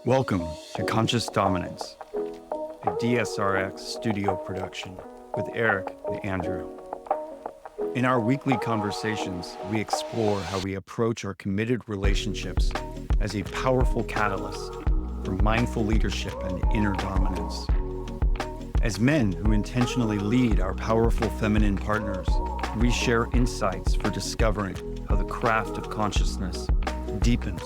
Welcome to Conscious Dominance, a DSRX studio production with Eric and Andrew. In our weekly conversations, we explore how we approach our committed relationships as a powerful catalyst for mindful leadership and inner dominance. As men who intentionally lead our powerful feminine partners, we share insights for discovering how the craft of consciousness deepens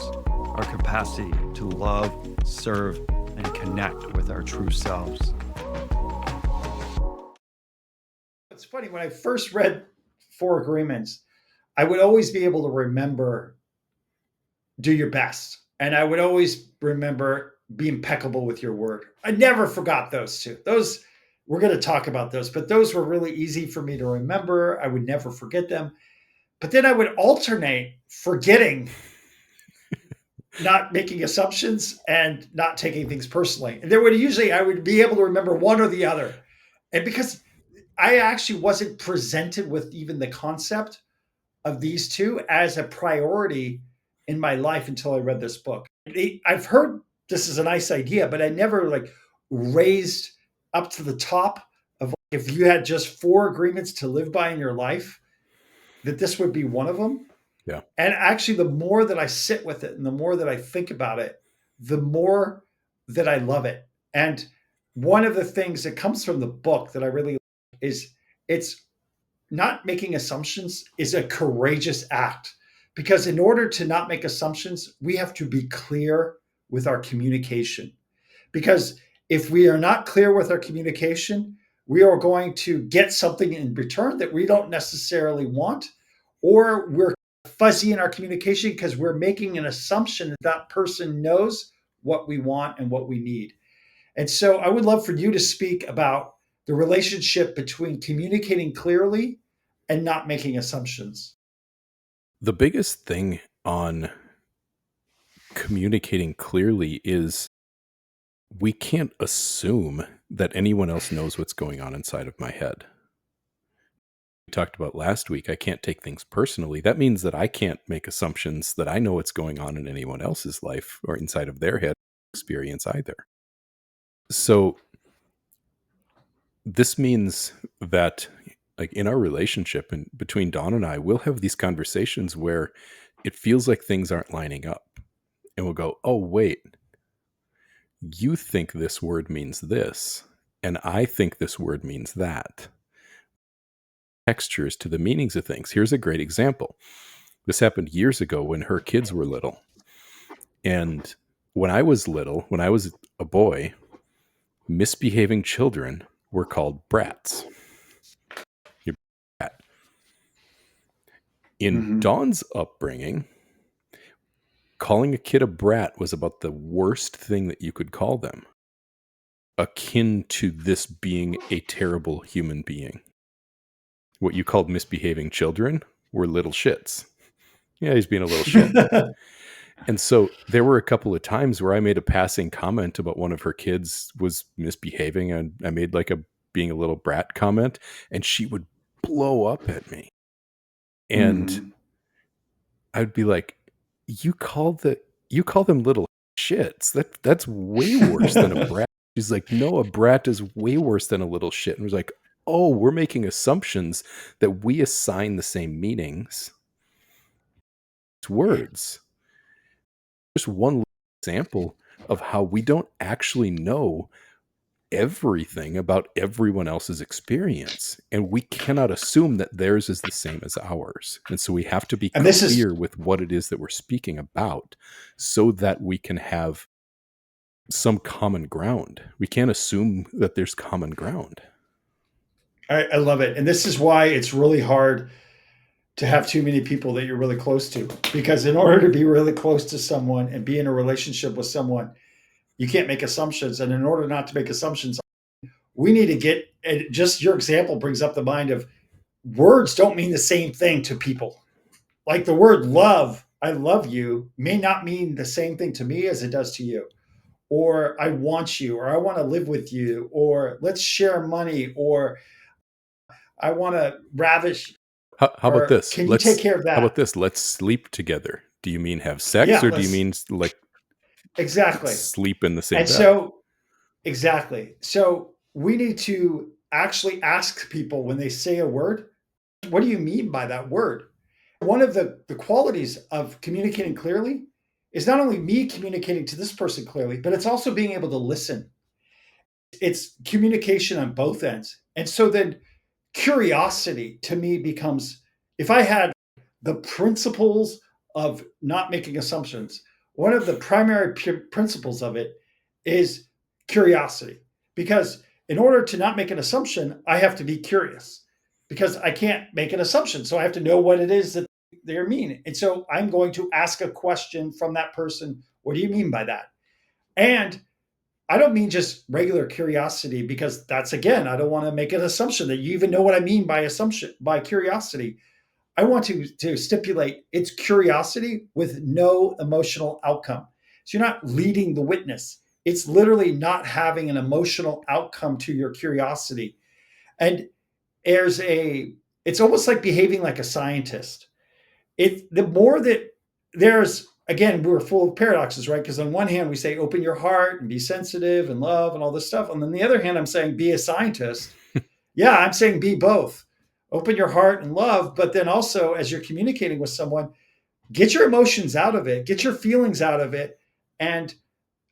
our capacity to love, serve, and connect with our true selves. It's funny, when I first read Four Agreements, I would always be able to remember do your best. And I would always remember be impeccable with your word. I never forgot those two. Those, we're going to talk about those, but those were really easy for me to remember. I would never forget them. But then I would alternate forgetting, not making assumptions, and not taking things personally. And there would usually, I would be able to remember one or the other. And because I actually wasn't presented with even the concept of these two as a priority in my life until I read this book. I've heard this is a nice idea, but I never raised up to the top of if you had just four agreements to live by in your life, that this would be one of them. Yeah. And actually, the more that I sit with it and the more that I think about it, the more that I love it. And one of the things that comes from the book that I really like is it's not making assumptions is a courageous act, because in order to not make assumptions, we have to be clear with our communication. Because if we are not clear with our communication, we are going to get something in return that we don't necessarily want, or we're fuzzy in our communication because we're making an assumption that that person knows what we want and what we need. And so I would love for you to speak about the relationship between communicating clearly and not making assumptions. The biggest thing on communicating clearly is we can't assume that anyone else knows what's going on inside of my head. We talked about last week, I can't take things personally. That means that I can't make assumptions that I know what's going on in anyone else's life or inside of their head experience either. So this means that in our relationship and between Dawn and I, we'll have these conversations where it feels like things aren't lining up. And we'll go, oh, wait, you think this word means this, and I think this word means that. Textures to the meanings of things. Here's a great example. This happened years ago when her kids were little. And when I was little, when I was a boy, misbehaving children were called brats. You're a brat. In Dawn's upbringing, calling a kid a brat was about the worst thing that you could call them, akin to this being a terrible human being. What you called misbehaving children were little shits. Yeah, he's being a little shit. And so there were a couple of times where I made a passing comment about one of her kids was misbehaving, and I made being a little brat comment, and she would blow up at me. And I'd be like, you call them little shits. That's way worse than a brat. She's like, no, a brat is way worse than a little shit. And was like, oh, we're making assumptions that we assign the same meanings to words. Just one example of how we don't actually know everything about everyone else's experience, and we cannot assume that theirs is the same as ours. And so we have to be clear with what it is that we're speaking about so that we can have some common ground. We can't assume that there's common ground. I love it. And this is why it's really hard to have too many people that you're really close to, because in order to be really close to someone and be in a relationship with someone, you can't make assumptions. And in order not to make assumptions, we need to get, and just your example brings up the mind of words don't mean the same thing to people. Like the word love, I love you, may not mean the same thing to me as it does to you. Or I want you, or I want to live with you, or let's share money, or I want to ravish. How about this? Can you take care of that? How about this? Let's sleep together. Do you mean have sex, or do you mean Exactly. sleep in the same And bed. so, exactly. So we need to actually ask people when they say a word, what do you mean by that word? One of the qualities of communicating clearly is not only me communicating to this person clearly, but it's also being able to listen. It's communication on both ends. And so then curiosity to me becomes, if I had the principles of not making assumptions, one of the primary principles of it is curiosity. Because in order to not make an assumption, I have to be curious because I can't make an assumption. So I have to know what it is that they're meaning. And so I'm going to ask a question from that person. What do you mean by that? And I don't mean just regular curiosity because that's, again, I don't want to make an assumption that you even know what I mean by assumption, by curiosity. I want to stipulate it's curiosity with no emotional outcome. So you're not leading the witness. It's literally not having an emotional outcome to your curiosity. And there's it's almost like behaving like a scientist. The more that there's, again, we're full of paradoxes, right? Because on one hand, we say, open your heart and be sensitive and love and all this stuff. And on the other hand, I'm saying, be a scientist. Yeah, I'm saying be both. Open your heart and love, but then also as you're communicating with someone, get your emotions out of it, get your feelings out of it, and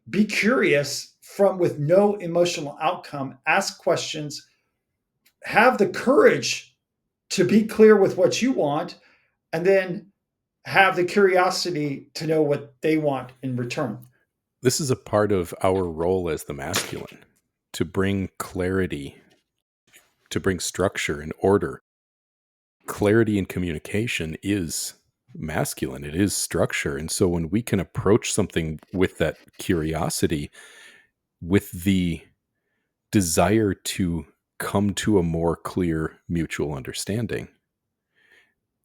be curious from with no emotional outcome. Ask questions, have the courage to be clear with what you want, and then have the curiosity to know what they want in return. This is a part of our role as the masculine, to bring clarity, to bring structure and order. Clarity in communication is masculine. It is structure. And so when we can approach something with that curiosity, with the desire to come to a more clear mutual understanding,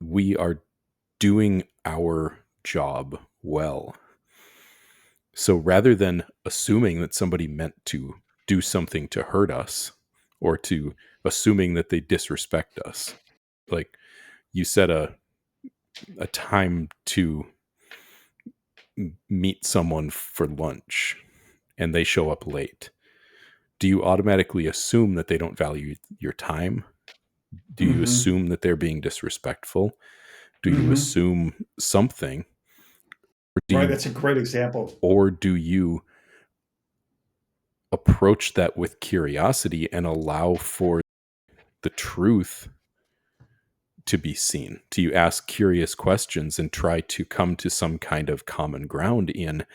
we are doing our job well. So rather than assuming that somebody meant to do something to hurt us, or to assuming that they disrespect us, like you set a time to meet someone for lunch and they show up late, do you automatically assume that they don't value your time? Do you assume that they're being disrespectful? Do you assume something? Right, that's a great example. Or do you approach that with curiosity and allow for the truth to be seen? Do you ask curious questions and try to come to some kind of common ground in,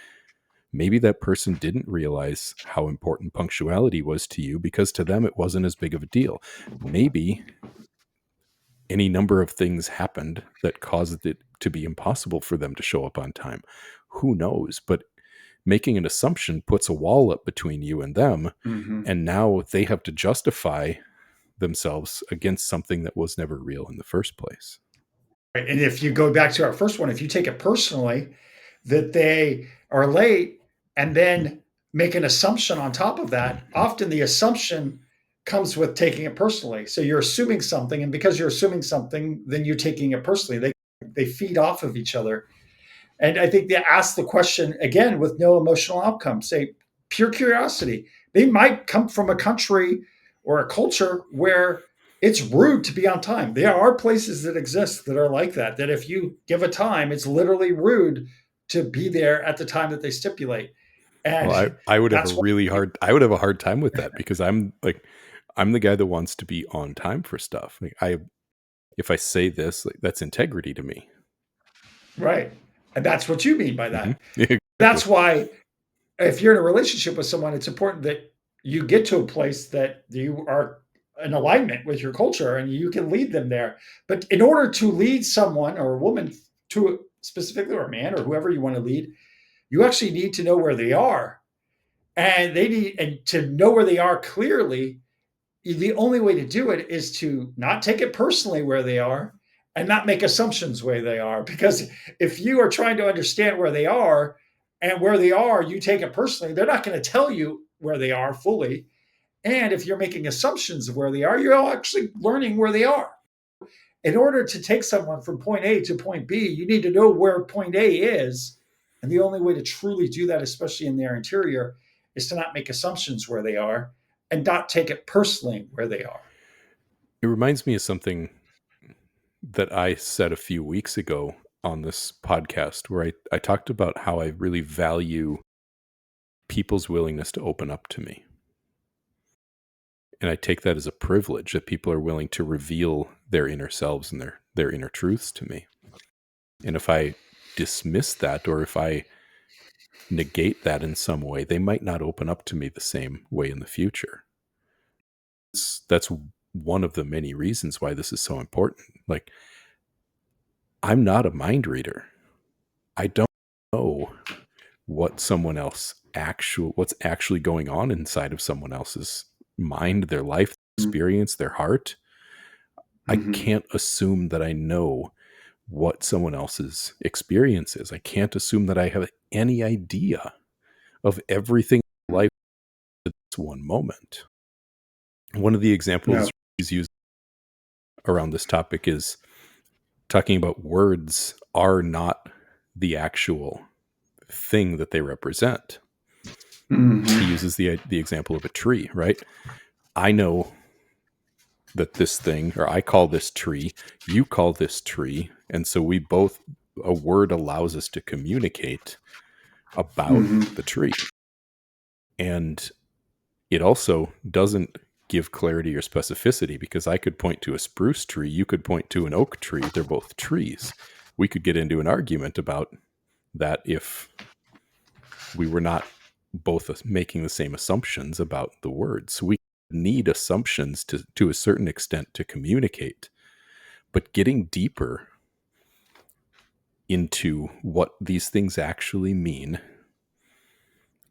maybe that person didn't realize how important punctuality was to you because to them it wasn't as big of a deal. Maybe any number of things happened that caused it to be impossible for them to show up on time. Who knows? But making an assumption puts a wall up between you and them, and now they have to justify themselves against something that was never real in the first place. Right. And if you go back to our first one, if you take it personally that they are late and then make an assumption on top of that, often the assumption comes with taking it personally. So you're assuming something, and because you're assuming something, then you're taking it personally. They feed off of each other. And I think they ask the question again with no emotional outcome, say pure curiosity. They might come from a country or a culture where it's rude to be on time. There are places that exist that are like that, that if you give a time, it's literally rude to be there at the time that they stipulate. And Well, I would have that's I would have a hard time with that because I'm the guy that wants to be on time for stuff. If I say this, that's integrity to me. right. And that's what you mean by that. Exactly. That's why if you're in a relationship with someone, it's important that you get to a place that you are in alignment with your culture and you can lead them there. But in order to lead someone or a woman to specifically, or a man or whoever you want to lead, you actually need to know where they are. And to know where they are clearly, the only way to do it is to not take it personally where they are and not make assumptions where they are. Because if you are trying to understand where they are and where they are, you take it personally, they're not going to tell you where they are fully. And if you're making assumptions of where they are, you're actually learning where they are. In order to take someone from point A to point B, you need to know where point A is And the only way to truly do that, especially in their interior, is to not make assumptions where they are and not take it personally where they are. It reminds me of something that I said a few weeks ago on this podcast where I talked about how I really value people's willingness to open up to me. And I take that as a privilege that people are willing to reveal their inner selves and their inner truths to me. And if I dismiss that, or if I negate that in some way, they might not open up to me the same way in the future. That's one of the many reasons why this is so important. Like, I'm not a mind reader. I don't know what's actually going on inside of someone else's mind, their life experience, their heart. I can't assume that I know what someone else's experience is. I can't assume that I have any idea of everything in life at this one moment. One of the examples he's used around this topic is talking about words are not the actual thing that they represent. He uses the example of a tree, right? I know that this thing, or I call this tree, you call this tree, and so a word allows us to communicate about the tree. And it also doesn't give clarity or specificity, because I could point to a spruce tree, you could point to an oak tree. They're both trees. We could get into an argument about that if we were not both making the same assumptions about the words. We need assumptions to a certain extent to communicate, but getting deeper into what these things actually mean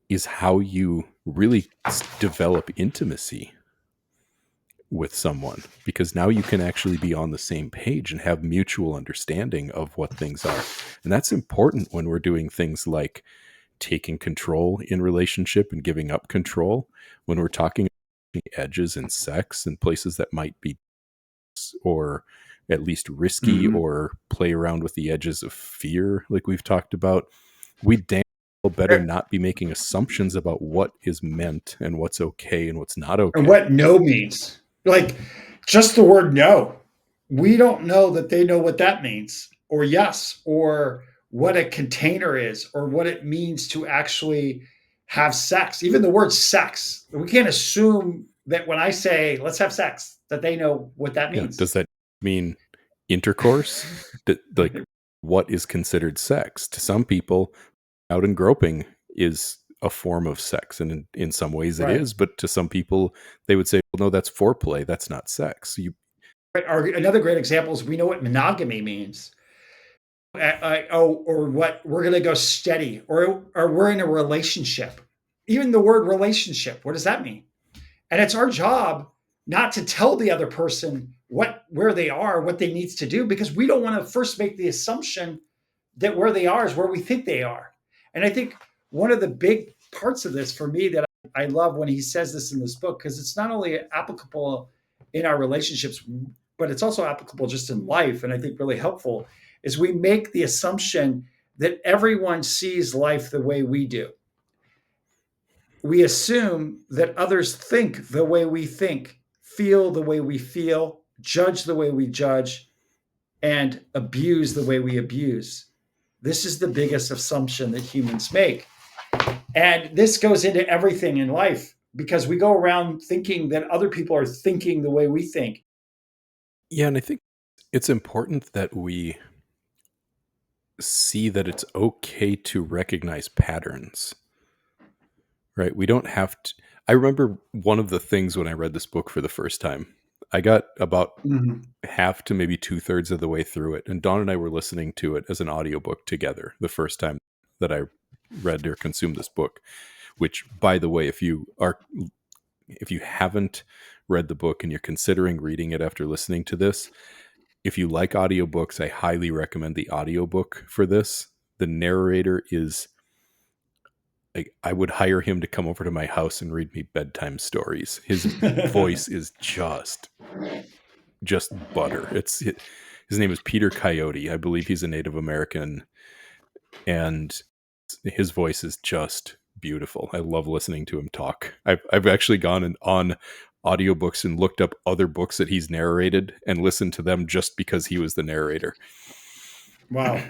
is how you really develop intimacy with someone, because now you can actually be on the same page and have mutual understanding of what things are. And that's important when we're doing things like taking control in relationship and giving up control, when we're talking about edges in sex and places that might be or at least risky, or play around with the edges of fear, like we've talked about. We damn well better not be making assumptions about what is meant and what's okay and what's not okay. And what no means. Like, just the word no. We don't know that they know what that means, or yes, or what a container is, or what it means to actually have sex. Even the word sex. We can't assume that when I say, let's have sex, that they know what that means. Does that mean intercourse? Like, what is considered sex? To some people, out and groping is a form of sex, and in some ways it is, but to some people they would say, well, no, that's foreplay, that's not sex. Another great example is we know what monogamy means. Or what we're going to go steady, or we're in a relationship. Even the word relationship, what does that mean? And it's our job not to tell the other person where they are, what they need to do, because we don't want to first make the assumption that where they are is where we think they are. And I think one of the big parts of this for me that I love when he says this in this book, because it's not only applicable in our relationships, but it's also applicable just in life, and I think really helpful, is we make the assumption that everyone sees life the way we do. We assume that others think the way we think, feel the way we feel, judge the way we judge, and abuse the way we abuse. This is the biggest assumption that humans make. And this goes into everything in life, because we go around thinking that other people are thinking the way we think. Yeah, and I think it's important that we see that it's okay to recognize patterns, right? We don't have to. I remember one of the things when I read this book for the first time, I got about half to maybe 2/3 of the way through it, and Dawn and I were listening to it as an audiobook together the first time that I read or consumed this book. Which, by the way, if you haven't read the book and you're considering reading it after listening to this, if you like audiobooks, I highly recommend the audiobook for this. The narrator is, I would hire him to come over to my house and read me bedtime stories. His voice is just butter. His name is Peter Coyote. I believe he's a Native American, and his voice is just beautiful. I love listening to him talk. I've actually gone on audiobooks and looked up other books that he's narrated and listened to them just because he was the narrator. Wow.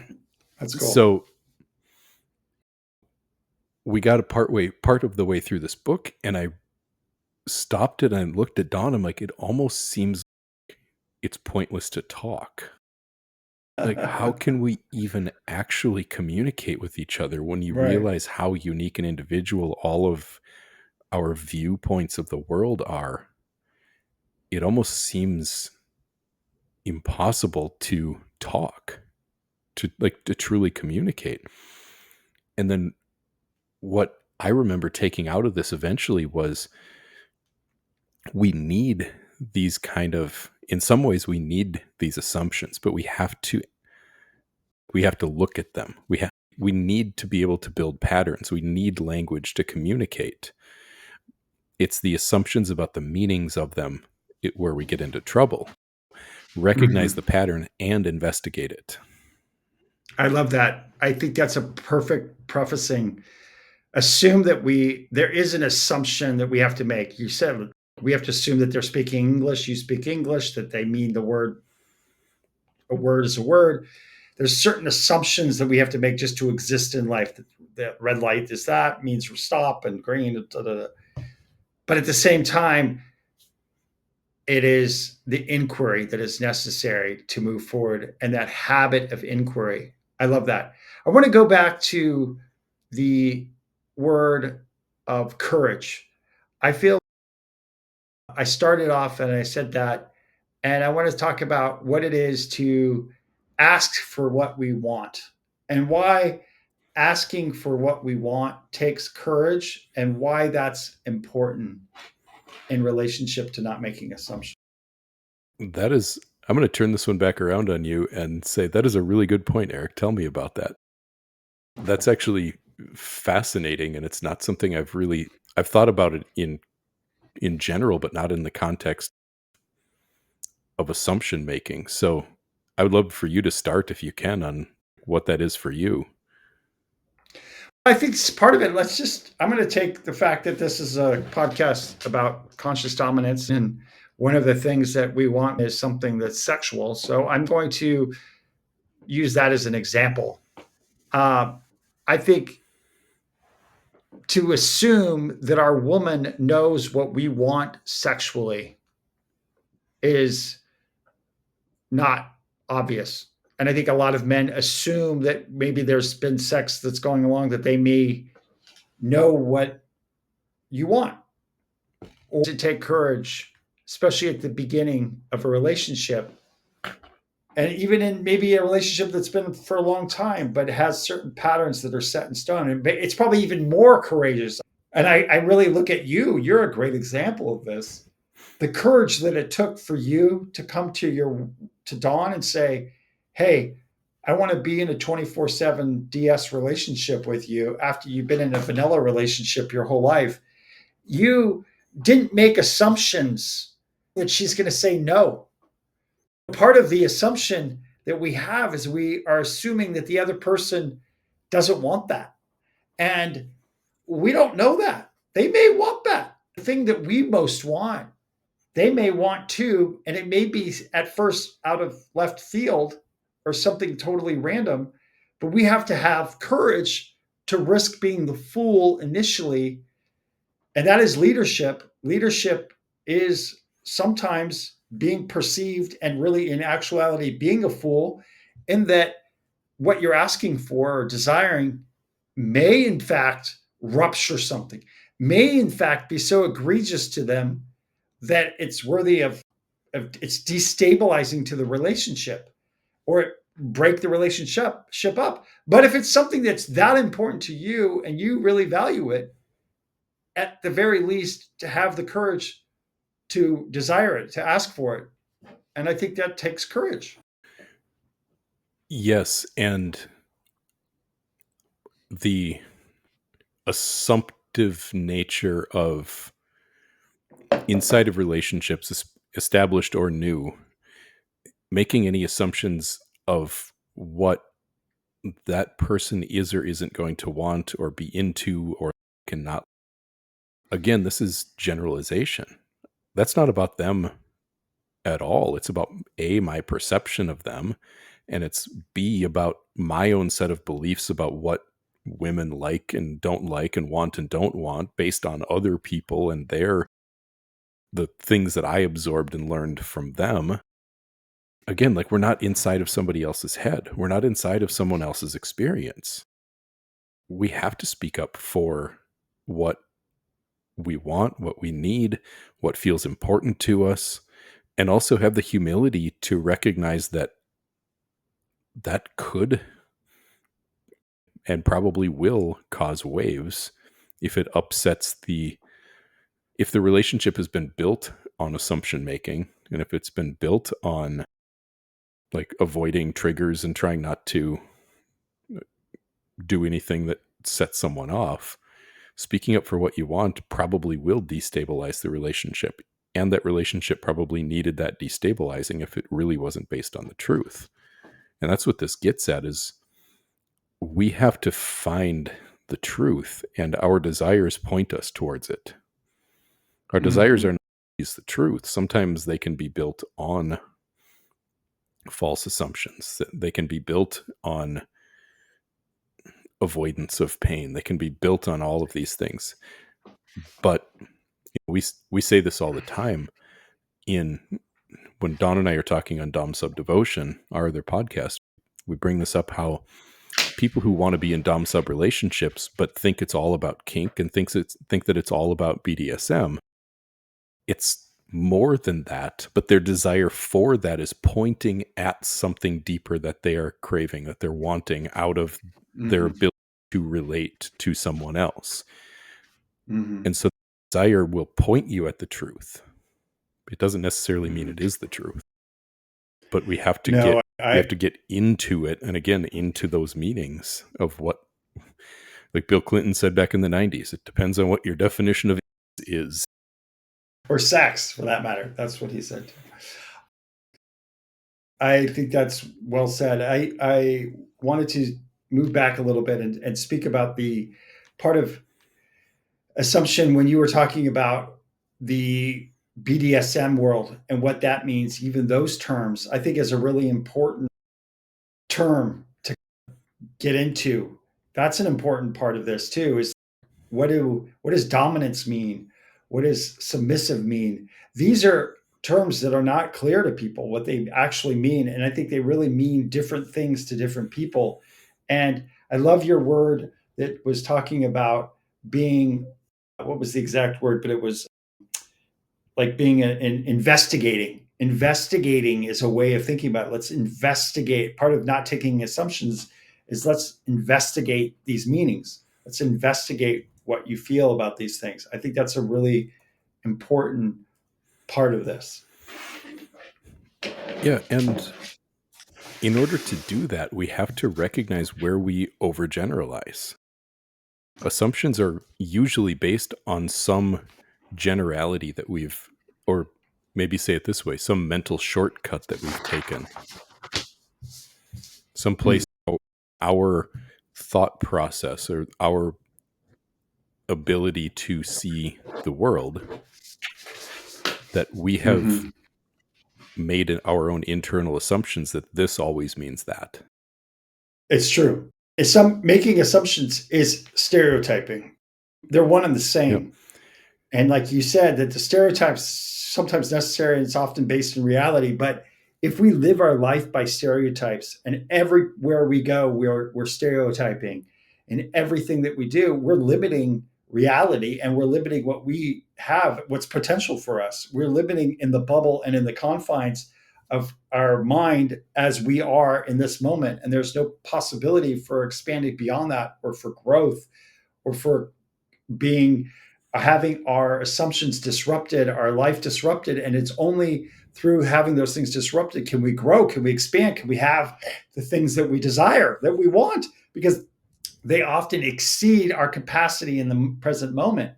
That's cool. So we got part of the way through this book, and I stopped it and looked at Dawn. I'm like, it almost seems like it's pointless to talk. Like, how can we even actually communicate with each other when you Right. realize how unique and individual all of our viewpoints of the world are? It almost seems impossible to talk, to truly communicate. And then what I remember taking out of this eventually was, we need these kind of, in some ways we need these assumptions, but we have to look at them. We need to be able to build patterns. We need language to communicate. It's the assumptions about the meanings of them where we get into trouble. Recognize the pattern and investigate it. I love that. I think that's a perfect prefacing. Assume that there is an assumption that we have to make. You said we have to assume that they're speaking English, you speak English, that they mean a word is a word. There's certain assumptions that we have to make just to exist in life. That red light is that, means stop, and green. Da, da, da. But at the same time, it is the inquiry that is necessary to move forward, and that habit of inquiry. I love that. I want to go back to the word of courage. I feel I started off and I said that, and I want to talk about what it is to ask for what we want and why asking for what we want takes courage and why that's important in relationship to not making assumptions. I'm going to turn this one back around on you and say that is a really good point, Eric. Tell me about that. That's actually fascinating, and it's not something I've thought about it in general, but not in the context of assumption making. So I would love for you to start, if you can, on what that is for you. I think it's part of it. I'm going to take the fact that this is a podcast about conscious dominance, and one of the things that we want is something that's sexual. So I'm going to use that as an example. I think to assume that our woman knows what we want sexually is not obvious. And I think a lot of men assume that maybe there's been sex that's going along, that they may know what you want. Or to take courage, especially at the beginning of a relationship, and even in maybe a relationship that's been for a long time, but has certain patterns that are set in stone. And it's probably even more courageous. And I really look at you. You're a great example of this. The courage that it took for you to come to Dawn and say, hey, I want to be in a 24/7 DS relationship with you after you've been in a vanilla relationship your whole life. You didn't make assumptions that she's going to say no. Part of the assumption that we have is we are assuming that the other person doesn't want that. And we don't know that. They may want that. The thing that we most want, they may want too. And it may be at first out of left field or something totally random, but we have to have courage to risk being the fool initially. And that is leadership. Leadership is sometimes being perceived and really in actuality being a fool, in that what you're asking for or desiring may in fact rupture something, may in fact be so egregious to them that it's worthy of it's destabilizing to the relationship, or break the relationship up. But if it's something that's that important to you and you really value it, at the very least, to have the courage to desire it, to ask for it. And I think that takes courage. Yes, and the assumptive nature of inside of relationships, established or new, making any assumptions of what that person is or isn't going to want or be into or cannot. Again, this is generalization. That's not about them at all. It's about A, my perception of them, and it's B, about my own set of beliefs about what women like and want and don't want based on other people and the things that I absorbed and learned from them. Again, like, we're not inside of somebody else's head. We're not inside of someone else's experience. We have to speak up for what we want, what we need, what feels important to us, and also have the humility to recognize that that could and probably will cause waves if it upsets if the relationship has been built on assumption making, and if it's been built on like avoiding triggers and trying not to do anything that sets someone off. Speaking up for what you want probably will destabilize the relationship, and that relationship probably needed that destabilizing if it really wasn't based on the truth. And that's what this gets at, is we have to find the truth, and our desires point us towards it. Our desires are not always the truth. Sometimes they can be built on false assumptions. They can be built on avoidance of pain. They can be built on all of these things. But we say this all the time when Don and I are talking on Dom Sub Devotion, our other podcast. We bring this up, how people who want to be in Dom Sub relationships but think it's all about kink and think that it's all about BDSM. It's more than that, but their desire for that is pointing at something deeper that they are craving, that they're wanting out of their ability to relate to someone else. And so desire will point you at the truth. It doesn't necessarily mean it is the truth, but we have to get into it, and again, into those meanings of what, like Bill Clinton said back in the 90s, it depends on what your definition of is. Or sex, for that matter. That's what he said. I think that's well said. I wanted to move back a little bit and speak about the part of assumption when you were talking about the BDSM world and what that means. Even those terms, I think, is a really important term to get into. That's an important part of this too, is what does dominance mean? What does submissive mean? These are terms that are not clear to people what they actually mean. And I think they really mean different things to different people. And I love your word that was talking about being, what was the exact word, but it was like being an investigating. Investigating is a way of thinking about it. Let's investigate. Part of not taking assumptions is let's investigate these meanings. Let's investigate what you feel about these things. I think that's a really important part of this. Yeah, and in order to do that, we have to recognize where we overgeneralize. Assumptions are usually based on some generality that or maybe say it this way, some mental shortcut that we've taken. Some place our thought process or our ability to see the world, that we have made our own internal assumptions that this always means that. It's true. Making assumptions is stereotyping. They're one and the same. Yep. And like you said, that the stereotypes sometimes necessary and it's often based in reality. But if we live our life by stereotypes, and everywhere we go, we're stereotyping, and everything that we do, we're limiting reality, and we're limiting what we have, what's potential for us. We're limiting in the bubble and in the confines of our mind as we are in this moment. And there's no possibility for expanding beyond that, or for growth, or for having our assumptions disrupted, our life disrupted. And it's only through having those things disrupted can we grow, can we expand, can we have the things that we desire, that we want, because they often exceed our capacity in the present moment.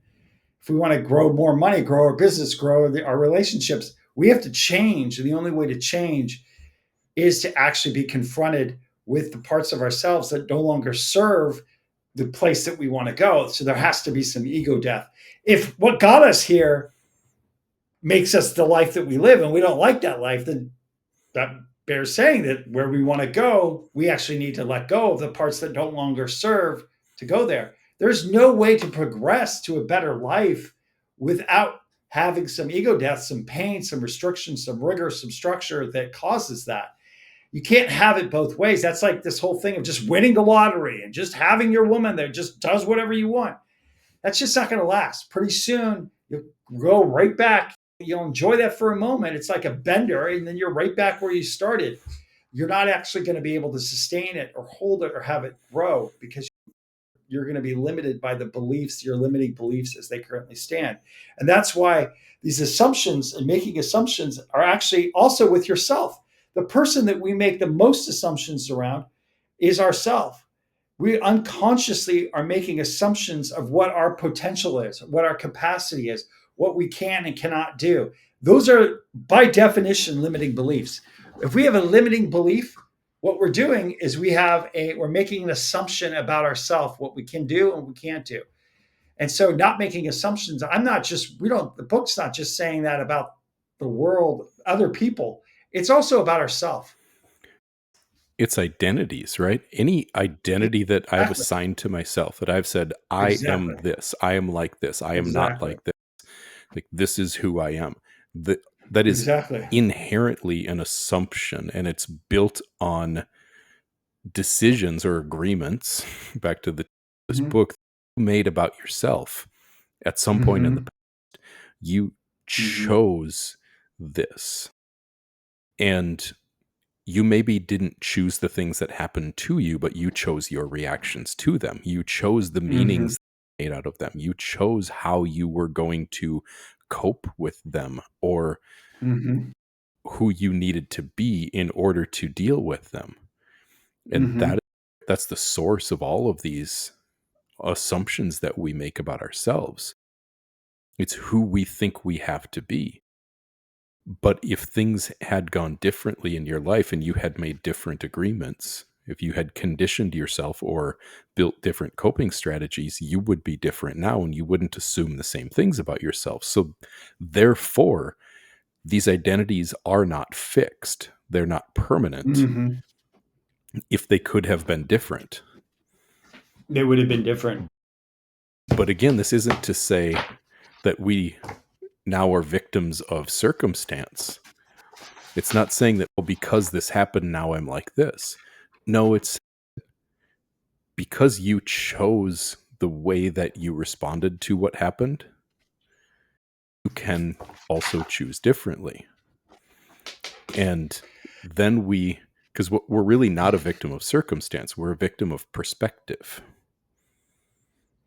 If we want to grow more money, grow our business, grow our relationships, we have to change. And the only way to change is to actually be confronted with the parts of ourselves that no longer serve the place that we want to go. So there has to be some ego death. If what got us here makes us the life that we live and we don't like that life, then that bears saying that where we want to go, we actually need to let go of the parts that no longer serve to go there. There's no way to progress to a better life without having some ego death, some pain, some restrictions, some rigor, some structure that causes that. You can't have it both ways. That's like this whole thing of just winning the lottery and just having your woman that just does whatever you want. That's just not going to last. Pretty soon, you'll go right back. You'll enjoy that for a moment. It's like a bender, and then you're right back where you started. You're not actually going to be able to sustain it or hold it or have it grow because you're going to be limited by the beliefs, your limiting beliefs as they currently stand. And that's why these assumptions and making assumptions are actually also with yourself. The person that we make the most assumptions around is ourself. We unconsciously are making assumptions of what our potential is, what our capacity is, what we can and cannot do. Those are, by definition, limiting beliefs. If we have a limiting belief, what we're doing is we're making an assumption about ourselves, what we can do and we can't do. And so not making assumptions, the book's not just saying that about the world, other people. It's also about ourselves. It's identities, right? Any identity that I've assigned to myself, that I've said, I am this, I am like this, I am not like this. Like, this is who I am. That is inherently an assumption, and it's built on decisions or agreements, back to this book, you made about yourself at some point in the past. You chose this. And you maybe didn't choose the things that happened to you, but you chose your reactions to them. You chose the meanings made out of them. You chose how you were going to cope with them, or who you needed to be in order to deal with them. And that's the source of all of these assumptions that we make about ourselves. It's who we think we have to be. But if things had gone differently in your life and you had made different agreements, if you had conditioned yourself or built different coping strategies, you would be different now and you wouldn't assume the same things about yourself. So therefore, these identities are not fixed. They're not permanent. If they could have been different, they would have been different. But again, this isn't to say that we now are victims of circumstance. It's not saying that, well, because this happened, now I'm like this. No, it's because you chose the way that you responded to what happened, you can also choose differently. And then because we're really not a victim of circumstance, we're a victim of perspective.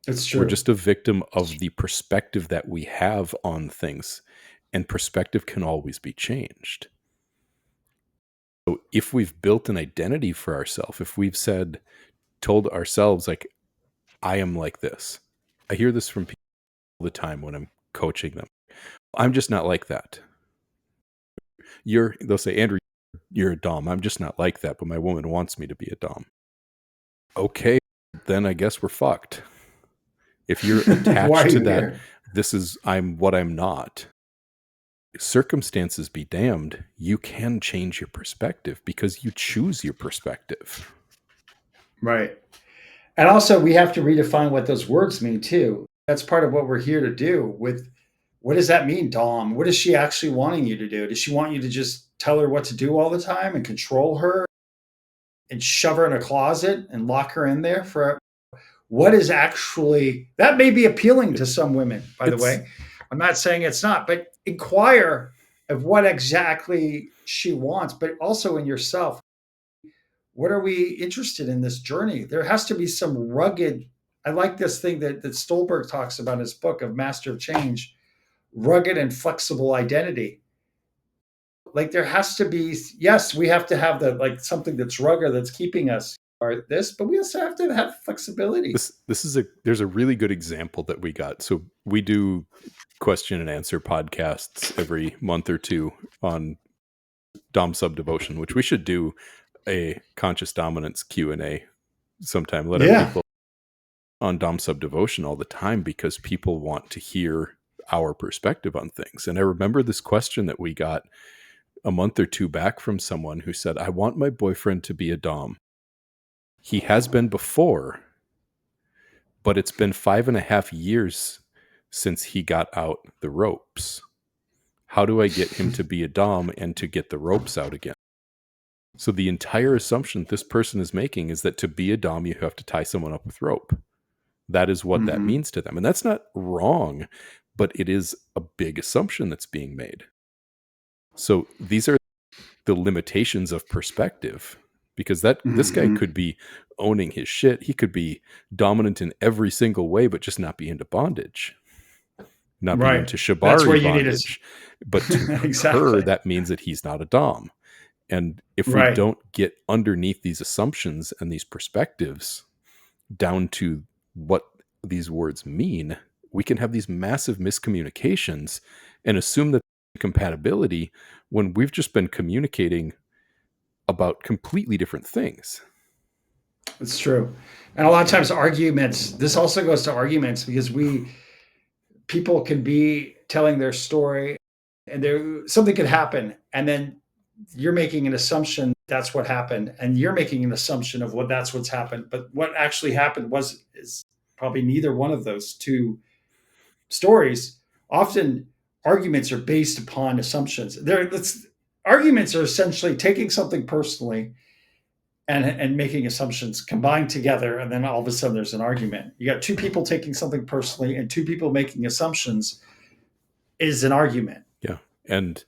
That's true. We're just a victim of the perspective that we have on things, and perspective can always be changed. So if we've built an identity for ourselves, if we've told ourselves, like, I am like this. I hear this from people all the time when I'm coaching them. I'm just not like that. They'll say, Andrew, you're a dom. I'm just not like that, but my woman wants me to be a dom. Okay, then I guess we're fucked. If you're attached to that, I'm what I'm not. Circumstances be damned, you can change your perspective because you choose your perspective. Right. And also, we have to redefine what those words mean too. That's part of what we're here to do with, what does that mean, Dom? What is she actually wanting you to do? Does she want you to just tell her what to do all the time and control her and shove her in a closet and lock her in there for what is actually, that may be appealing to some women, by the way. I'm not saying it's not, but inquire of what exactly she wants, but also in yourself. What are we interested in this journey? There has to be some rugged, I like this thing that Stolberg talks about in his book of Master of Change, rugged and flexible identity. Like there has to be, yes, we have to have something that's rugged that's keeping us or this, but we also have to have flexibility. There's a really good example that we got. So we do question and answer podcasts every month or two on Dom Sub Devotion, which we should do a conscious dominance Q&A sometime. Let our Yeah. people on Dom Sub Devotion all the time, because people want to hear our perspective on things. And I remember this question that we got a month or two back from someone who said, I want my boyfriend to be a Dom. He has been before, but it's been 5.5 years since he got out the ropes. How do I get him to be a Dom and to get the ropes out again? So the entire assumption this person is making is that to be a Dom, you have to tie someone up with rope. That is what that means to them. And that's not wrong, but it is a big assumption that's being made. So these are the limitations of perspective, because this guy could be owning his shit. He could be dominant in every single way, but just not be into bondage, not be into shibari bondage. But to Exactly. her, that means that he's not a Dom. And if we don't get underneath these assumptions and these perspectives down to what these words mean, we can have these massive miscommunications and assume that compatibility when we've just been communicating about completely different things. It's true. And a lot of times arguments, this also goes to arguments, because people can be telling their story and something could happen, and then you're making an assumption that's what happened, and you're making an assumption of that's what's happened. But what actually happened is probably neither one of those two stories. Often arguments are based upon assumptions. Arguments are essentially taking something personally and making assumptions combined together, and then all of a sudden there's an argument. You got two people taking something personally and two people making assumptions is an argument. Yeah. And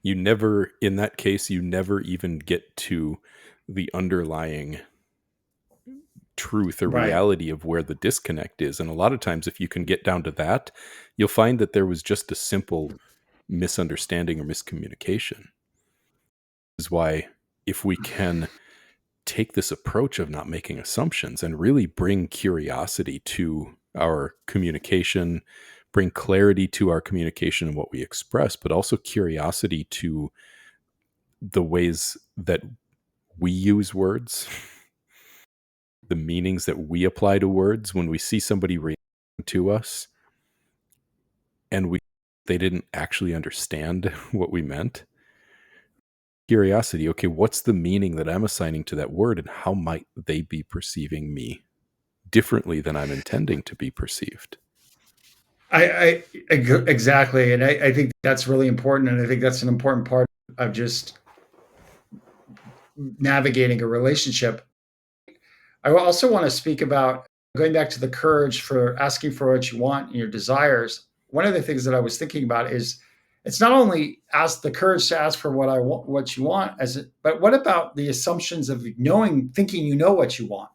in that case, you never even get to the underlying truth or reality of where the disconnect is. And a lot of times, if you can get down to that, you'll find that there was just a simple misunderstanding or miscommunication. This is why, if we can take this approach of not making assumptions and really bring curiosity to our communication, bring clarity to our communication and what we express, but also curiosity to the ways that we use words, the meanings that we apply to words when we see somebody reacting to us and they didn't actually understand what we meant. Curiosity, okay, what's the meaning that I'm assigning to that word, and how might they be perceiving me differently than I'm intending to be perceived? Exactly. And I think that's really important. And I think that's an important part of just navigating a relationship. I also want to speak about going back to the courage for asking for what you want and your desires. One of the things that I was thinking about is it's not only the courage to ask for what you want, but what about the assumptions of thinking you know what you want?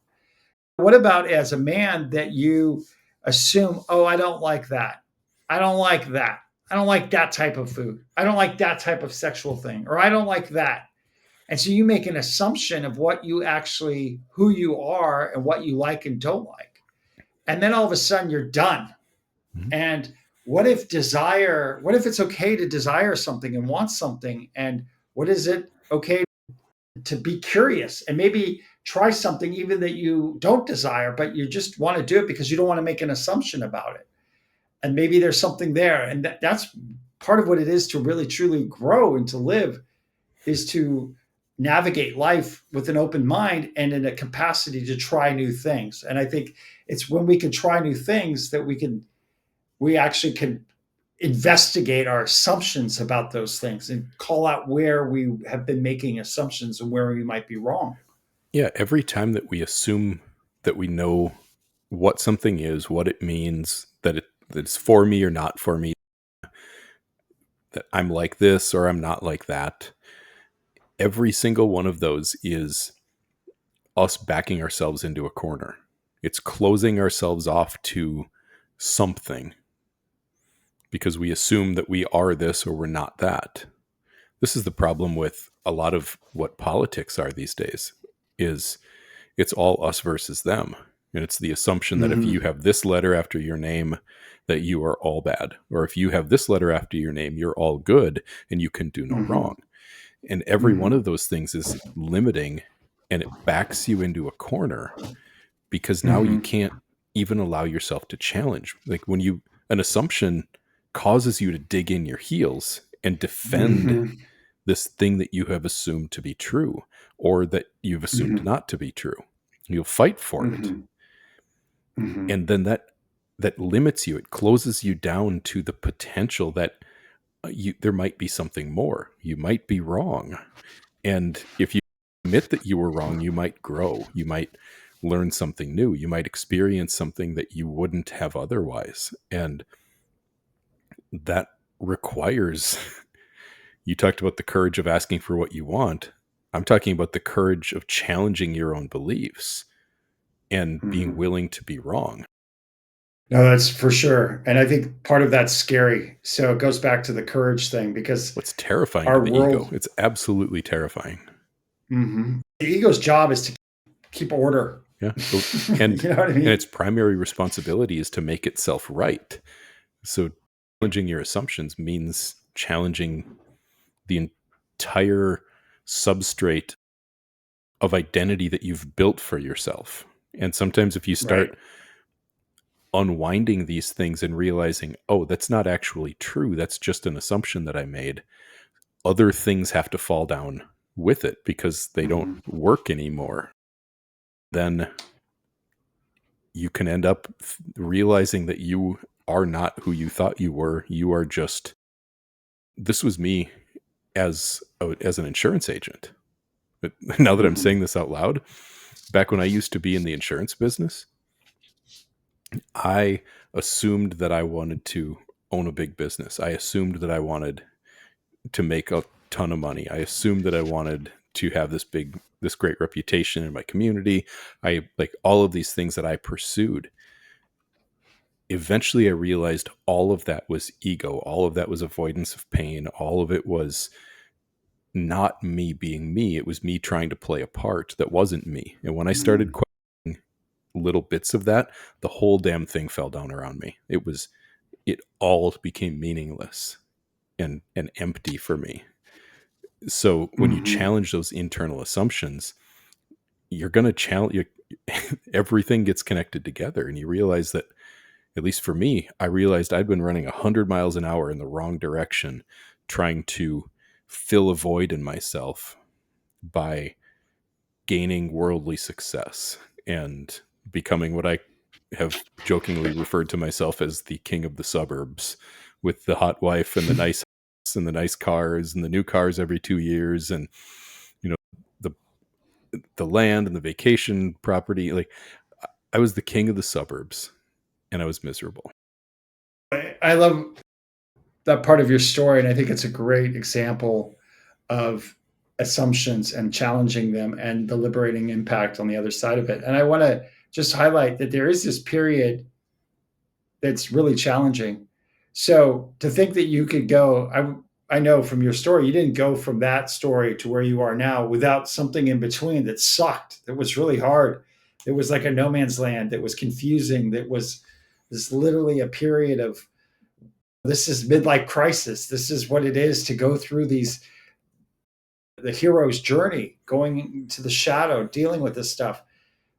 What about as a man that you assume, oh, I don't like that. I don't like that. I don't like that type of food. I don't like that type of sexual thing, or I don't like that. And so you make an assumption of who you are and what you like and don't like. And then all of a sudden you're done. Mm-hmm. And what if it's okay to desire something and want something? And what is it okay to be curious and maybe try something even that you don't desire, but you just want to do it because you don't want to make an assumption about it. And maybe there's something there. And that's part of what it is to really, truly grow and to live, is to navigate life with an open mind and in a capacity to try new things. And I think it's when we can try new things that we actually can investigate our assumptions about those things and call out where we have been making assumptions and where we might be wrong. Yeah, every time that we assume that we know what something is, what it means, that it's for me or not for me, that I'm like this or I'm not like that, every single one of those is us backing ourselves into a corner. It's closing ourselves off to something because we assume that we are this or we're not that. This is the problem with a lot of what politics are these days, is it's all us versus them. And it's the assumption that if you have this letter after your name, that you are all bad. Or if you have this letter after your name, you're all good and you can do no wrong. And every one of those things is limiting and it backs you into a corner because now you Mhm. can't even allow yourself to challenge. Like an assumption causes you to dig in your heels and defend Mhm. this thing that you have assumed to be true or that you've assumed Mhm. not to be true. You'll fight for it. Mhm. Mhm. And then that limits you. It closes you down to the potential that there might be something more. You might be wrong. And if you admit that you were wrong, you might grow. You might learn something new. You might experience something that you wouldn't have otherwise. And that requires, you talked about the courage of asking for what you want. I'm talking about the courage of challenging your own beliefs and being Mhm. willing to be wrong. No, that's for sure. And I think part of that's scary. So it goes back to the courage thing because What's terrifying to our the ego? world, It's absolutely terrifying. the ego's job is to keep order. Yeah. And You know what I its mean? primary responsibility is to make itself right. So challenging your assumptions means challenging the entire substrate of identity that you've built for yourself. And sometimes if you Right. start unwinding these things and realizing, oh, that's not actually true, that's just an assumption that I made, other things have to fall down with it because they don't Mhm. work anymore. Then you can end up realizing that you are not who you thought you were. You are just, this was me as an insurance agent. But now that I'm Mhm. saying this out loud, back when I used to be in the insurance business, I assumed that I wanted to own a big business. I assumed that I wanted to make a ton of money. I assumed that I wanted to have this great reputation in my community. I like all of these things that I pursued. Eventually I realized all of that was ego. All of that was avoidance of pain. All of it was not me being me. It was me trying to play a part that wasn't me. And when I started Mhm. questioning little bits of that, the whole damn thing fell down around me. It all became meaningless and empty for me. So when you Mhm. challenge those internal assumptions, you're going to challenge everything gets connected together, and you realize that, at least for me, I realized I'd been running 100 miles an hour in the wrong direction, trying to fill a void in myself by gaining worldly success and becoming what I have jokingly referred to myself as the king of the suburbs, with the hot wife and the nice house and the nice cars and the new cars every 2 years, and you know the the land and the vacation property. Like, I was the king of the suburbs, and I was miserable. I love that part of your story. And I think it's a great example of assumptions and challenging them and the liberating impact on the other side of it. And I want to just highlight that there is this period that's really challenging. So to think that you could go, I know from your story, you didn't go from that story to where you are now without something in between that sucked, that was really hard. It was like a no man's land, that was confusing, that was this literally a period of, this is midlife crisis. This is what it is to go through these, the hero's journey, going into the shadow, dealing with this stuff.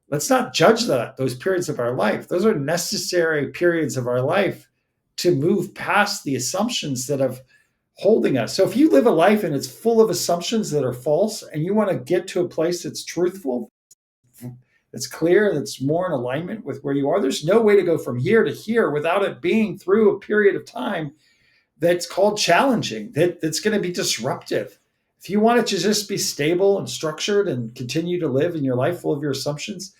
Let's not judge those periods of our life. Those are necessary periods of our life to move past the assumptions that have holding us. So if you live a life and it's full of assumptions that are false and you want to get to a place that's truthful, that's clear, that's more in alignment with where you are, there's no way to go from here to here without it being through a period of time that's called challenging, that's going to be disruptive. If you want it to just be stable and structured and continue to live in your life full of your assumptions,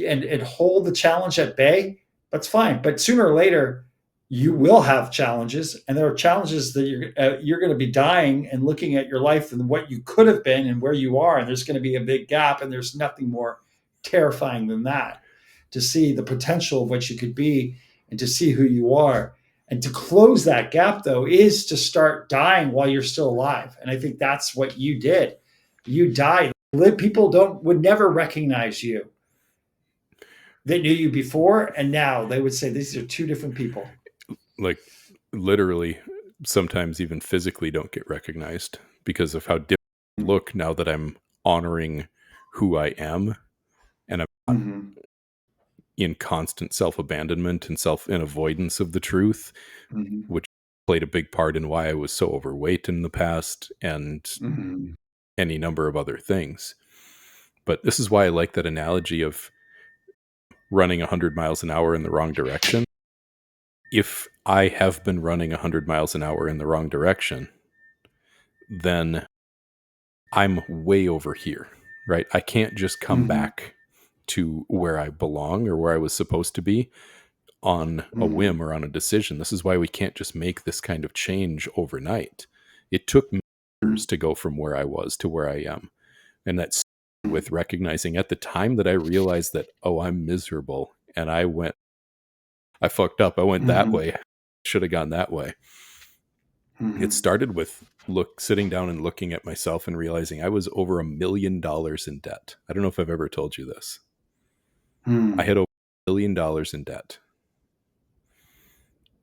and hold the challenge at bay, that's fine. But sooner or later, you will have challenges, and there are challenges that you're going to be dying and looking at your life and what you could have been and where you are, and there's going to be a big gap, and there's nothing more terrifying than that, to see the potential of what you could be and to see who you are. And to close that gap, though, is to start dying while you're still alive. And I think that's what you did. You died. People don't would never recognize you. They knew you before and now. They would say these are two different people. Like, literally, sometimes even physically don't get recognized because of how different I look now that I'm honoring who I am, and I'm not Mm-hmm. in constant self-abandonment and avoidance of the truth, Mm-hmm. which played a big part in why I was so overweight in the past and Mm-hmm. any number of other things. But this is why I like that analogy of running 100 miles an hour in the wrong direction. If I have been running 100 miles an hour in the wrong direction, then I'm way over here, right? I can't just come Mm-hmm. back to where I belong or where I was supposed to be on a Mm-hmm. whim or on a decision. This is why we can't just make this kind of change overnight. It took me years to go from where I was to where I am. And that's with recognizing at the time that I realized that, oh, I'm miserable. And I fucked up. I went that Mm-hmm. way. Should have gone that way. It Mm-hmm. started with sitting down and looking at myself and realizing I was over $1 million in debt. I don't know if I've ever told you this. I had over $1 million in debt.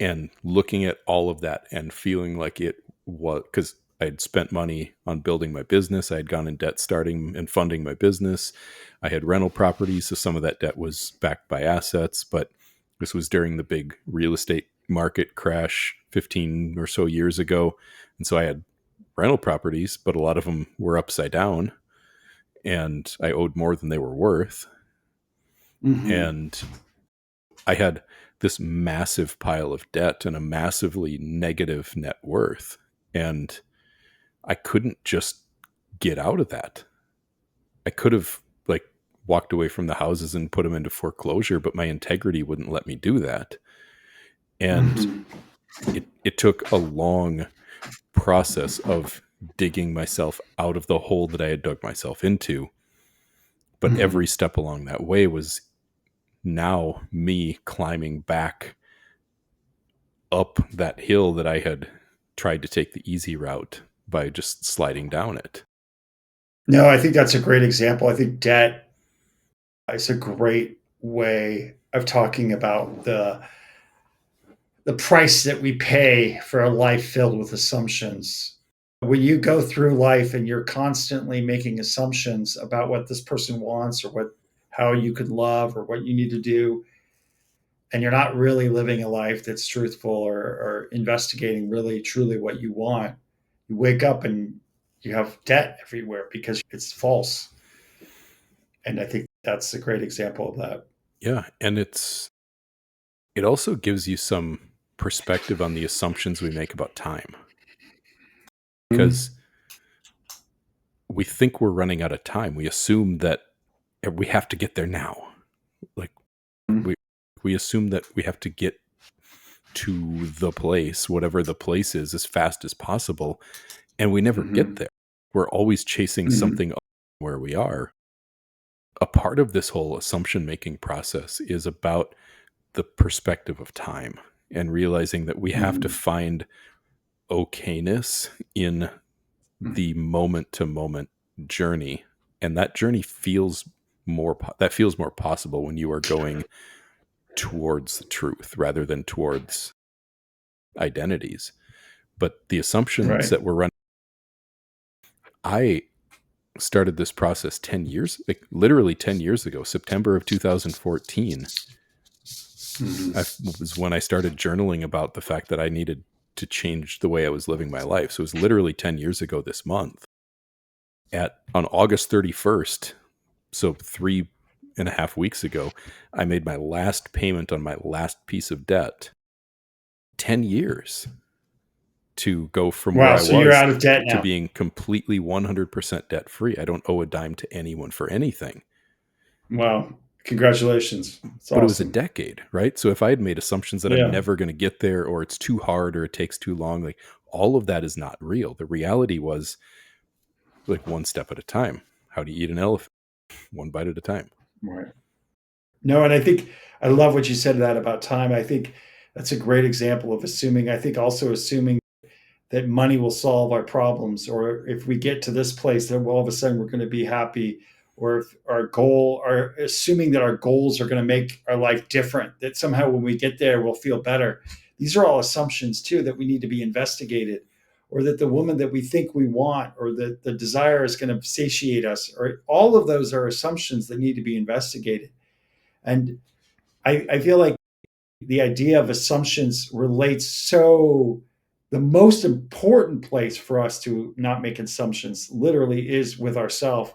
And looking at all of that and feeling like it was, because I had spent money on building my business. I had gone in debt starting and funding my business. I had rental properties, so some of that debt was backed by assets, but this was during the big real estate market crash 15 or so years ago. And so I had rental properties, but a lot of them were upside down and I owed more than they were worth. Mm-hmm. And I had this massive pile of debt and a massively negative net worth. And I couldn't just get out of that. I could have like walked away from the houses and put them into foreclosure, but my integrity wouldn't let me do that. And Mm-hmm. it took a long process of digging myself out of the hole that I had dug myself into. But Mm-hmm. every step along that way was now me climbing back up that hill that I had tried to take the easy route by just sliding down it. No, I think that's a great example. I think debt is a great way of talking about the price that we pay for a life filled with assumptions. When you go through life and you're constantly making assumptions about what this person wants or what how you could love or what you need to do, and you're not really living a life that's truthful or investigating really truly what you want, you wake up and you have debt everywhere because it's false. And I think that's a great example of that. Yeah. And it also gives you some perspective on the assumptions we make about time. Because we think we're running out of time. We assume that we have to get there now. Like Mm-hmm. we assume that we have to get to the place, whatever the place is, as fast as possible. And we never get Mm-hmm. there. We're always chasing Mm-hmm. something where we are. A part of this whole assumption making process is about the perspective of time and realizing that we have to Mm-hmm. find okayness in the moment to moment journey. And that journey feels feels more possible when you are going towards the truth rather than towards identities. But the assumptions Right. that we're running, I started this process 10 years, like literally 10 years ago, September of 2014. Mm-hmm. Was when I started journaling about the fact that I needed to change the way I was living my life. So it was literally 10 years ago this month. On August 31st, so 3.5 weeks ago, I made my last payment on my last piece of debt. 10 years to go from where Wow. I So you're was out of debt to now. being completely 100% debt free. I don't owe a dime to anyone for anything. Wow. Congratulations. It's But it was a awesome. decade, right? So if I had made assumptions that I'm Yeah. never going to get there or it's too hard or it takes too long, like all of that is not real. The reality was like one step at a time. How do you eat an elephant? One bite at a time. Right. No, and I think I love what you said that about time. I think that's a great example of assuming. I think also assuming that money will solve our problems, or if we get to this place, then all of a sudden we're going to be happy, or if our goal, or assuming that our goals are going to make our life different, that somehow when we get there we'll feel better. These are all assumptions too that we need to be investigated. or that the woman that we think we want, or that the desire is going to satiate us, or all of those are assumptions that need to be investigated. And I feel like the idea of assumptions relates so the most important place for us to not make assumptions literally is with ourselves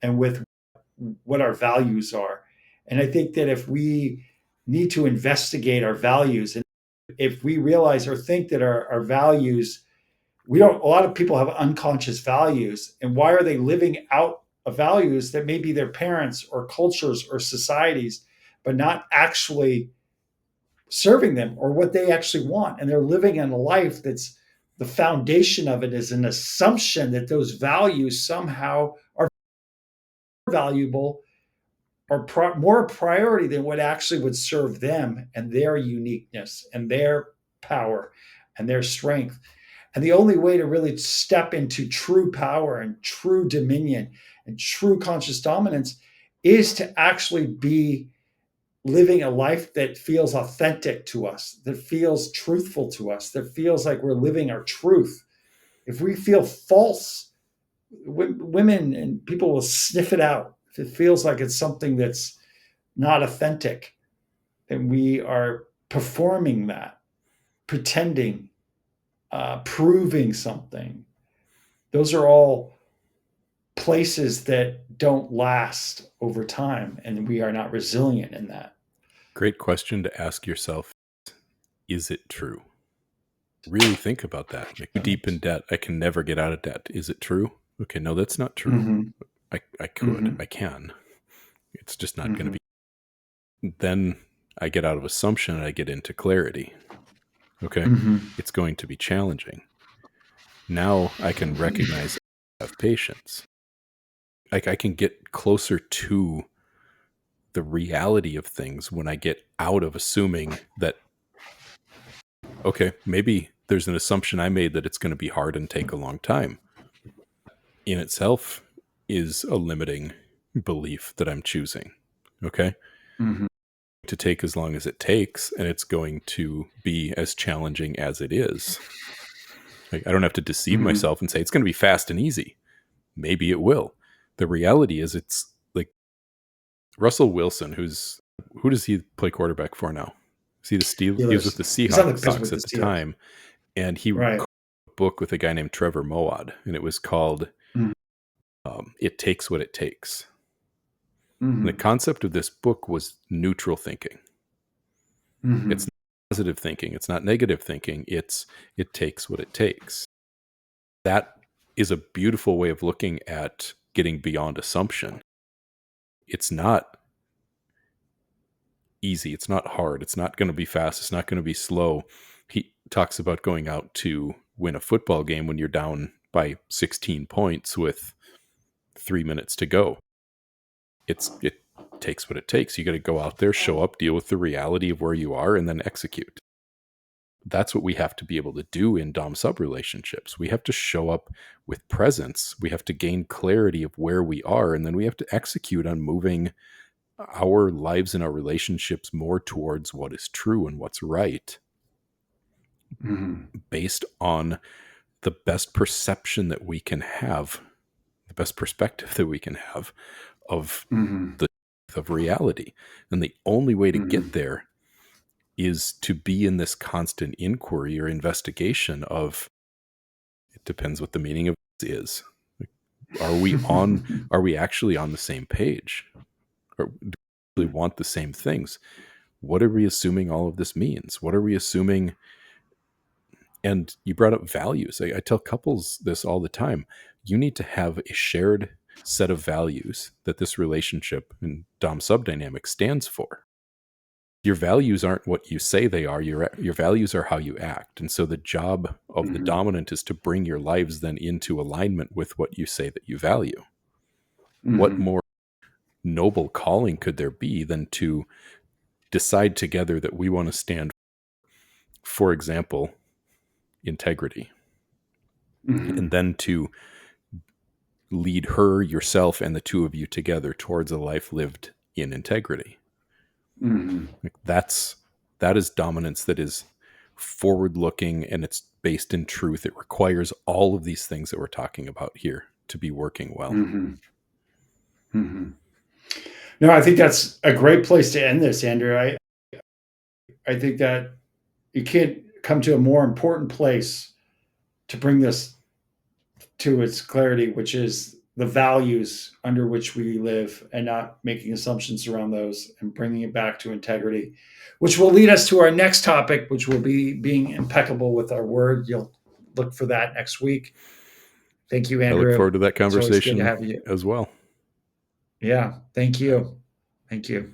and with what our values are. And I think that if we need to investigate our values, and if we realize or think that our values, we don't, a lot of people have unconscious values. And why are they living out of values that may be their parents or cultures or societies, but not actually serving them or what they actually want? And they're living in a life that's, the foundation of it is an assumption that those values somehow are valuable or more priority than what actually would serve them and their uniqueness and their power and their strength. And the only way to really step into true power and true dominion and true conscious dominance is to actually be living a life that feels authentic to us, that feels truthful to us, that feels like we're living our truth. If we feel false, women and people will sniff it out. If it feels like it's something that's not authentic, then we are performing that, pretending, proving something. Those are all places that don't last over time, and we are not resilient in that. Great question to ask yourself. Is it true? Really think about that. Like, deep in debt, I can never get out of debt. Is it true? Okay, no, that's not true. Mm-hmm. I could, Mm-hmm. I can. It's just not Mm-hmm. going to be. Then I get out of assumption and I get into clarity. Okay, Mm-hmm. it's going to be challenging. Now I can recognize I have patience. Like, I can get closer to the reality of things when I get out of assuming that, okay, maybe there's an assumption I made that it's going to be hard and take a long time. In itself is a limiting belief that I'm choosing. Okay. Mm-hmm. To take as long as it takes, and it's going to be as challenging as it is. Like, I don't have to deceive Mm-hmm. myself and say it's going to be fast and easy. Maybe it will. The reality is, it's like Russell Wilson, who does he play quarterback for now? Is he the Steelers? He was with the Seahawks at the time, and he wrote a book with a guy named Trevor Moawad, and it was called "It Takes What It Takes." Mm-hmm. And the concept of this book was neutral thinking. Mm-hmm. It's not positive thinking. It's not negative thinking. It takes what it takes. That is a beautiful way of looking at getting beyond assumption. It's not easy. It's not hard. It's not going to be fast. It's not going to be slow. He talks about going out to win a football game when you're down by 16 points with 3 minutes to go. It takes what it takes. You got to go out there, show up, deal with the reality of where you are, and then execute. That's what we have to be able to do in dom-sub relationships. We have to show up with presence. We have to gain clarity of where we are, and then we have to execute on moving our lives and our relationships more towards what is true and what's right, based on the best perception that we can have, the best perspective that we can have of the truth of reality. And the only way to get there is to be in this constant inquiry or investigation of, it depends what the meaning of this is. Are we actually on the same page? Or do we really want the same things? What are we assuming all of this means? What are we assuming? And you brought up values. I tell couples this all the time. You need to have a shared set of values that this relationship and dom-sub dynamic stands for. Your values aren't what you say they are. Your values are how you act. And so the job of the dominant is to bring your lives then into alignment with what you say that you value. What more noble calling could there be than to decide together that we want to stand, for example, integrity, and then to lead her, yourself, and the two of you together towards a life lived in integrity. That is dominance that is forward looking, and it's based in truth. It requires all of these things that we're talking about here to be working well. Mm-hmm. Mm-hmm. No, I think that's a great place to end this, Andrew. I think that you can't come to a more important place to bring this to its clarity, which is the values under which we live and not making assumptions around those and bringing it back to integrity, which will lead us to our next topic, which will be being impeccable with our word. You'll look for that next week. Thank you, I Andrew. look forward to that It's always good to conversation have you. as well. Yeah. Thank you. Thank you.